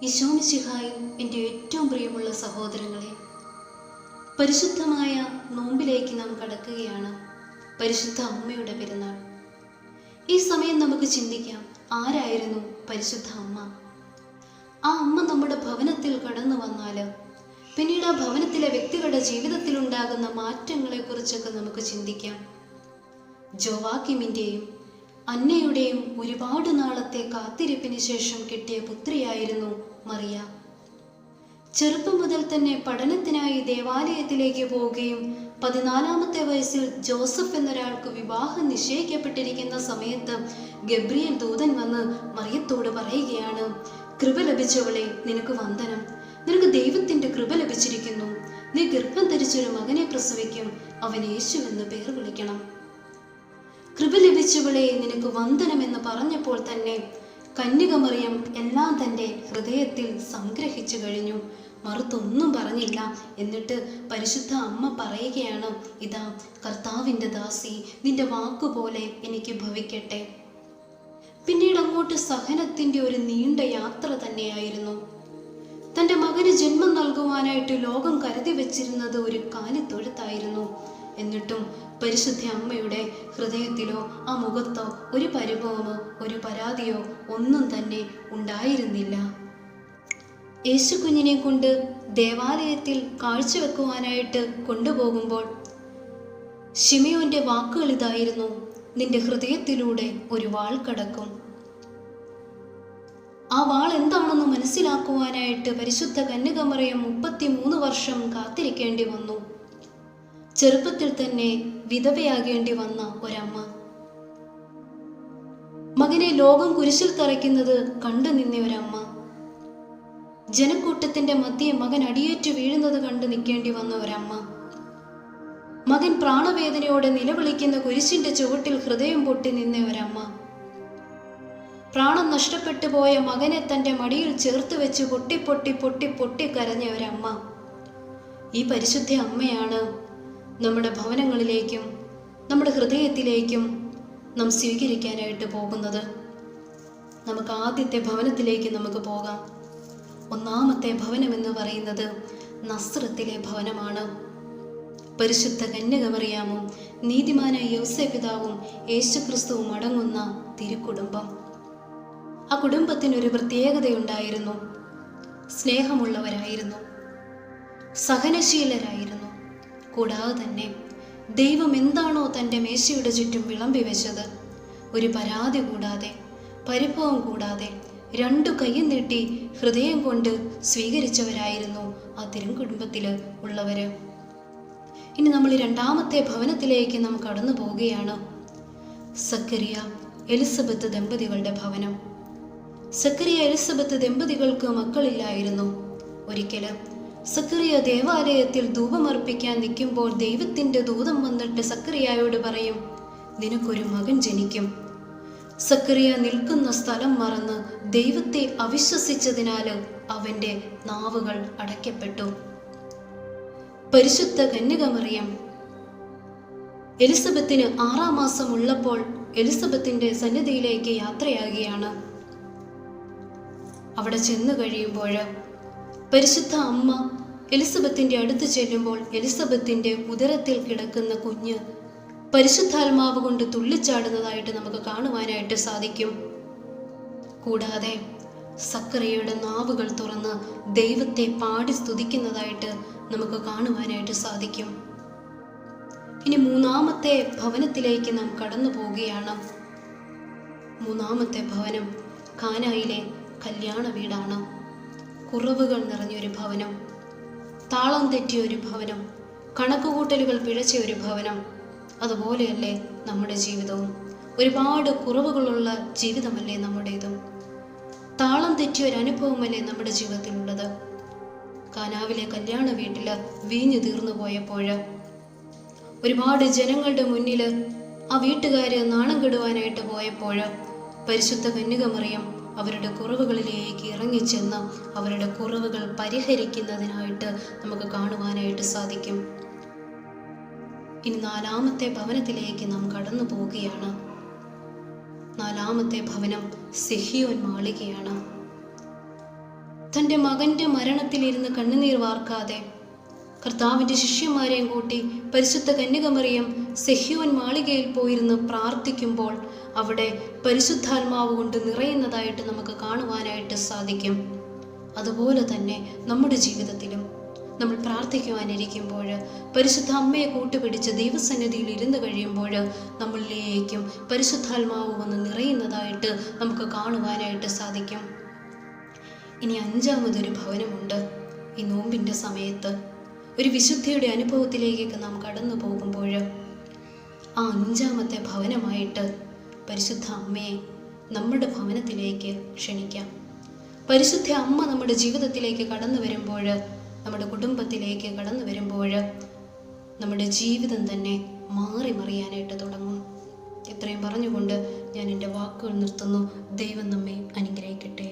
ഈശോമിശിഹായിൽ എൻ്റെ ഏറ്റവും പ്രിയമുള്ള സഹോദരങ്ങളെ, പരിശുദ്ധമായ നോമ്പിലേക്ക് നാം കടക്കുകയാണ്. പരിശുദ്ധ അമ്മയുടെ പെരുന്നാൾ. ഈ സമയം നമുക്ക് ചിന്തിക്കാം, ആരായിരുന്നു പരിശുദ്ധ അമ്മ? ആ അമ്മ നമ്മുടെ ഭവനത്തിൽ കടന്നു വന്നാൽ പിന്നീട് ആ ഭവനത്തിലെ വ്യക്തികളുടെ ജീവിതത്തിൽ ഉണ്ടാകുന്ന മാറ്റങ്ങളെ കുറിച്ചൊക്കെ നമുക്ക് ചിന്തിക്കാം. ജോവാക്കിമിൻ്റെയും അന്നയുടെയും ഒരുപാട് നാളത്തെ കാത്തിരിപ്പിന് ശേഷം കിട്ടിയ പുത്രിയായിരുന്നു മറിയ. ചെറുപ്പം മുതൽ തന്നെ പഠനത്തിനായി ദേവാലയത്തിലേക്ക് പോവുകയും 14-ാമത്തെ വയസ്സിൽ ജോസഫ് എന്നൊരാൾക്ക് വിവാഹം നിശ്ചയിക്കപ്പെട്ടിരിക്കുന്ന സമയത്ത് ഗബ്രിയേൽ ദൂതൻ വന്ന് മറിയത്തോട് പറയുകയാണ്, കൃപ ലഭിച്ചവളെ, നിനക്ക് വന്ദനം, നിനക്ക് ദൈവത്തിന്റെ കൃപ ലഭിച്ചിരിക്കുന്നു. നീ ഗർഭം ധരിച്ചൊരു മകനെ പ്രസവിക്കും, അവൻ യേശു എന്ന് പേർ വിളിക്കണം. കൃപ ലഭിച്ചവളെ, നിനക്ക് വന്ദനം എന്ന് പറഞ്ഞപ്പോൾ തന്നെ കന്യക മറിയം എല്ലാം തൻ്റെ ഹൃദയത്തിൽ സംഗ്രഹിച്ചു കഴിഞ്ഞു. മറുത്തൊന്നും പറഞ്ഞില്ല. എന്നിട്ട് പരിശുദ്ധ അമ്മ പറയുകയാണ്, ഇതാ കർത്താവിൻ്റെ ദാസി, നിന്റെ വാക്കുപോലെ എനിക്ക് ഭവിക്കട്ടെ. പിന്നീട് അങ്ങോട്ട് സഹനത്തിൻ്റെ ഒരു നീണ്ട യാത്ര തന്നെയായിരുന്നു. തൻ്റെ മകന് ജന്മം നൽകുവാനായിട്ട് ലോകം കരുതി വെച്ചിരുന്നത് ഒരു കാലിത്തൊഴുത്തായിരുന്നു. എന്നിട്ടും പരിശുദ്ധ അമ്മയുടെ ഹൃദയത്തിലോ ആ മുഖത്തോ ഒരു പരിഭവമോ ഒരു പരാതിയോ ഒന്നും തന്നെ ഉണ്ടായിരുന്നില്ല. യേശു കുഞ്ഞിനെ കൊണ്ട് ദേവാലയത്തിൽ കാഴ്ചവെക്കുവാനായിട്ട് കൊണ്ടുപോകുമ്പോൾ ശിമിയോന്റെ വാക്കുകൾ ഇതായിരുന്നു, നിന്റെ ഹൃദയത്തിലൂടെ ഒരു വാൾ കടക്കും. ആ വാൾ എന്താണെന്ന് മനസ്സിലാക്കുവാനായിട്ട് പരിശുദ്ധ കന്യകമറിയം 33 വർഷം കാത്തിരിക്കേണ്ടി വന്നു. ചെറുപ്പത്തിൽ തന്നെ വിധവയാകേണ്ടി വന്ന ഒരമ്മ, മകനെ ലോകം കുരിശിൽ തറയ്ക്കുന്നത് കണ്ടു നിന്ന ഒരമ്മ, ജനക്കൂട്ടത്തിന്റെ മധ്യേ മകൻ അടിയേറ്റു വീഴുന്നത് കണ്ടു നിൽക്കേണ്ടി വന്ന ഒരമ്മ, മകൻ പ്രാണവേദനയോടെ നിലവിളിക്കുന്ന കുരിശിന്റെ ചുവട്ടിൽ ഹൃദയം പൊട്ടി നിന്ന ഒരമ്മ, പ്രാണം നഷ്ടപ്പെട്ടു പോയ മകനെ തന്റെ മടിയിൽ ചേർത്ത് വെച്ച് പൊട്ടി പൊട്ടി പൊട്ടി പൊട്ടി കരഞ്ഞ ഒരമ്മ. ഈ പരിശുദ്ധ അമ്മയാണ് നമ്മുടെ ഭവനങ്ങളിലേക്കും നമ്മുടെ ഹൃദയത്തിലേക്കും നാം സ്വീകരിക്കാനായിട്ട് പോകുന്നത്. നമുക്ക് ആദ്യത്തെ ഭവനത്തിലേക്ക് നമുക്ക് പോകാം. ഒന്നാമത്തെ ഭവനം എന്ന് പറയുന്നത് നസ്രത്തിലെ ഭവനമാണ്. പരിശുദ്ധ കന്യകമറിയാമും നീതിമാനായ യോസേപ്പ് പിതാവും യേശുക്രിസ്തുവും അടങ്ങുന്ന തിരുക്കുടുംബം. ആ കുടുംബത്തിനൊരു പ്രത്യേകതയുണ്ടായിരുന്നു. സ്നേഹമുള്ളവരായിരുന്നു, സഹനശീലരായിരുന്നു. കൂടാതെ തന്നെ ദൈവം എന്താണോ തൻ്റെ മേശയുടെ ചുറ്റും വിളമ്പി വെച്ചത്, ഒരു പരാതി കൂടാതെ പരിഭവം കൂടാതെ 2 കൈയും നീട്ടി ഹൃദയം കൊണ്ട് സ്വീകരിച്ചവരായിരുന്നു ആ തിരുക്കുടുംബത്തിൽ ഉള്ളവര്. ഇനി നമ്മൾ 2-ാമത്തെ ഭവനത്തിലേക്ക് നാം കടന്നു പോവുകയാണ്. സക്കറിയ എലിസബത്ത് ദമ്പതികളുടെ ഭവനം. സക്കറിയ എലിസബത്ത് ദമ്പതികൾക്ക് മക്കളില്ലായിരുന്നു. ഒരിക്കലും സക്കറിയ ദേവാലയത്തിൽ ധൂപമർപ്പിക്കാൻ നിൽക്കുമ്പോൾ ദൈവത്തിന്റെ ദൂതൻ വന്നിട്ട് സക്കറിയായോട് പറയും, നിനക്കൊരു മകൻ ജനിക്കും. സക്കറിയ നിൽക്കുന്ന സ്ഥലം മറന്ന് ദൈവത്തെ അവിശ്വസിച്ചതിനാൽ അവന്റെ നാവുകൾ അടയ്ക്കപ്പെട്ടു. പരിശുദ്ധ കന്യകമറിയം എലിസബത്തിന് 6-ാം മാസം ഉള്ളപ്പോൾ എലിസബത്തിന്റെ സന്നിധിയിലേക്ക് യാത്രയാകുകയാണ്. അവിടെ ചെന്നു കഴിയുമ്പോൾ പരിശുദ്ധ അമ്മ എലിസബത്തിന്റെ അടുത്ത് ചെല്ലുമ്പോൾ എലിസബത്തിന്റെ ഉദരത്തിൽ കിടക്കുന്ന കുഞ്ഞ് പരിശുദ്ധാത്മാവ് കൊണ്ട് തുള്ളിച്ചാടുന്നതായിട്ട് നമുക്ക് കാണുവാനായിട്ട് സാധിക്കും. കൂടാതെ സക്കറിയയുടെ നാവുകൾ തുറന്ന് ദൈവത്തെ പാടി സ്തുതിക്കുന്നതായിട്ട് നമുക്ക് കാണുവാനായിട്ട് സാധിക്കും. ഇനി 3-ാമത്തെ ഭവനത്തിലേക്ക് നാം കടന്നു പോവുകയാണ്. 3-ാമത്തെ ഭവനം കാനായിലെ കല്യാണ വീടാണ്. കുറവുകൾ നിറഞ്ഞൊരു ഭവനം, താളം തെറ്റിയ ഒരു ഭവനം, കണക്കുകൂട്ടലുകൾ പിഴച്ച ഒരു ഭവനം. അതുപോലെയല്ലേ നമ്മുടെ ജീവിതവും? ഒരുപാട് കുറവുകളുള്ള ജീവിതമല്ലേ നമ്മുടേതും? താളം തെറ്റിയ ഒരു അനുഭവമല്ലേ നമ്മുടെ ജീവിതത്തിലുള്ളത്? കാനാവിലെ കല്യാണ വീട്ടിൽ വീഞ്ഞു തീർന്നു പോയപ്പോൾ ഒരുപാട് ജനങ്ങളുടെ മുന്നിൽ ആ വീട്ടുകാര് നാണം കെടുവാനായിട്ട് പോയപ്പോൾ പരിശുദ്ധ കന്യകമറിയം അവരുടെ കുറവുകളിലേക്ക് ഇറങ്ങിച്ചെന്ന് അവരുടെ കുറവുകൾ പരിഹരിക്കുന്നതിനായിട്ട് നമുക്ക് കാണുവാനായിട്ട് സാധിക്കും. ഇനി 4-ാമത്തെ ഭവനത്തിലേക്ക് നാം കടന്നു പോവുകയാണ്. 4-ാമത്തെ ഭവനം സിഹിയോൻ മാളികയാണ്. തൻ്റെ മകൻ്റെ മരണത്തിലിരുന്ന് കണ്ണുനീർ വാർക്കാതെ കർത്താവിൻ്റെ ശിഷ്യന്മാരെയും കൂട്ടി പരിശുദ്ധ കന്യകമറിയം സെഹ്യോൻ മാളികയിൽ പോയിരുന്ന് പ്രാർത്ഥിക്കുമ്പോൾ അവിടെ പരിശുദ്ധാത്മാവ് കൊണ്ട് നിറയുന്നതായിട്ട് നമുക്ക് കാണുവാനായിട്ട് സാധിക്കും. അതുപോലെ തന്നെ നമ്മുടെ ജീവിതത്തിലും നമ്മൾ പ്രാർത്ഥിക്കുവാനിരിക്കുമ്പോൾ പരിശുദ്ധ അമ്മയെ കൂട്ടുപിടിച്ച് ദൈവസന്നിധിയിൽ ഇരുന്ന് കഴിയുമ്പോൾ നമ്മളിലേക്കും പരിശുദ്ധാത്മാവ് വന്ന് നിറയുന്നതായിട്ട് നമുക്ക് കാണുവാനായിട്ട് സാധിക്കും. ഇനി 5-മതൊരു ഭവനമുണ്ട്. ഈ നോമ്പിൻ്റെ സമയത്ത് ഒരു വിശുദ്ധിയുടെ അനുഭവത്തിലേക്കൊക്കെ നാം കടന്നു പോകുമ്പോൾ ആ 5-മത്തെ ഭവനമായിട്ട് പരിശുദ്ധ അമ്മയെ നമ്മുടെ ഭവനത്തിലേക്ക് ക്ഷണിക്കാം. പരിശുദ്ധ അമ്മ നമ്മുടെ ജീവിതത്തിലേക്ക് കടന്നു വരുമ്പോൾ, നമ്മുടെ കുടുംബത്തിലേക്ക് കടന്നു വരുമ്പോൾ നമ്മുടെ ജീവിതം തന്നെ മാറി മറിയാനായിട്ട് തുടങ്ങും. ഇത്രയും പറഞ്ഞുകൊണ്ട് ഞാൻ എൻ്റെ വാക്കുകൾ നിർത്തുന്നു. ദൈവം നമ്മെ അനുഗ്രഹിക്കട്ടെ.